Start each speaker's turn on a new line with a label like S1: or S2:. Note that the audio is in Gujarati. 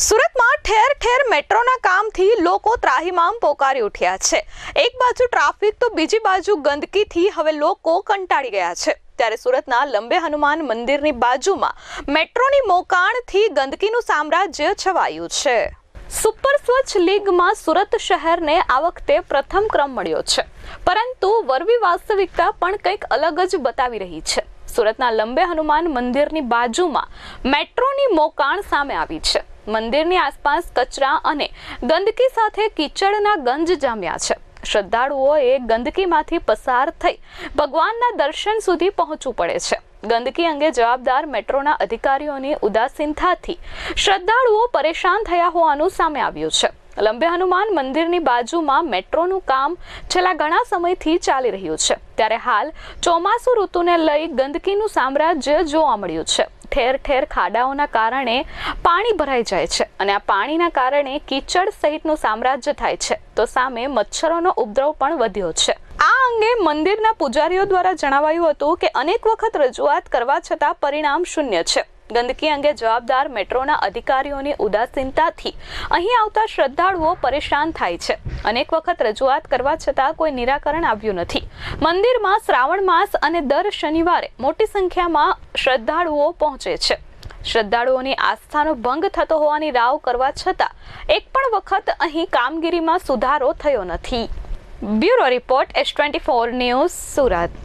S1: સુરતમાં ઠેર ઠેર મેટ્રોના કામથી લોકો ત્રાહિમામ પોકારી ઉઠ્યા છે। એક બાજુ ટ્રાફિક તો બીજી બાજુ ગંદકીથી હવે લોકો કંટાળી ગયા છે। ત્યારે સુરતના લંબે હનુમાન મંદિરની બાજુમાં મેટ્રોની મોકાણથી ગંદકીનું સામ્રાજ્ય છવાયું છે। સુપર સ્વચ્છ લીગમાં સુરત શહેરને આ વખતે પ્રથમ ક્રમ મળ્યો છે, પરંતુ વરવી વાસ્તવિકતા પણ કંઈક અલગ જ બતાવી રહી છે। સુરતના લંબે હનુમાન મંદિરની બાજુમાં મેટ્રોની મોકાણ સામે આવી છે। મંદિરની આસપાસ કચરા અને ગંદકી સાથે કીચડના ગંજ જામ્યા છે। શ્રદ્ધાળુઓએ ગંદકીમાંથી પસાર થઈ ભગવાનના દર્શન સુધી પહોંચવું પડે છે। ગંદકી અંગે જવાબદાર મેટ્રોના અધિકારીઓની ઉદાસીનતાથી શ્રદ્ધાળુઓ પરેશાન થયા હોવાનું સામે આવ્યું છે। લંબે હનુમાન મંદિરની બાજુમાં મેટ્રોનું કામ છેલ્લા ઘણા સમયથી ચાલી રહ્યું છે, ત્યારે હાલ ચોમાસુ ઋતુને લઈ ગંદકીનું સામ્રાજ્ય જોવા મળ્યું છે। ઠેર ઠેર ખાડાઓના કારણે પાણી ભરાઈ જાય છે અને આ પાણીના કારણે કીચડ સહિતનું સામ્રાજ્ય થાય છે, તો સામે મચ્છરોનો ઉપદ્રવ પણ વધ્યો છે। આ અંગે મંદિરના પૂજારીઓ દ્વારા જણાવાયું હતું કે અનેક વખત રજૂઆત કરવા છતાં પરિણામ શૂન્ય છે। ગંદકી અંગે જવાબદાર મેટ્રોના અધિકારીઓની ઉદાસીનતાથી અહીં આવતા શ્રદ્ધાળુઓ પરેશાન થાય છે। અનેક વખત રજૂઆત કરવા છતાં કોઈ નિરાકરણ આવ્યું નથી। મંદિરમાં શ્રાવણ માસ અને દર શનિવારે મોટી સંખ્યામાં શ્રદ્ધાળુઓ પહોંચે છે। શ્રદ્ધાળુઓની આસ્થાનો ભંગ થતો હોવાની રાવ કરવા છતાં એક પણ વખત અહીં કામગીરીમાં સુધારો થયો નથી। Bureau report S24 news Surat.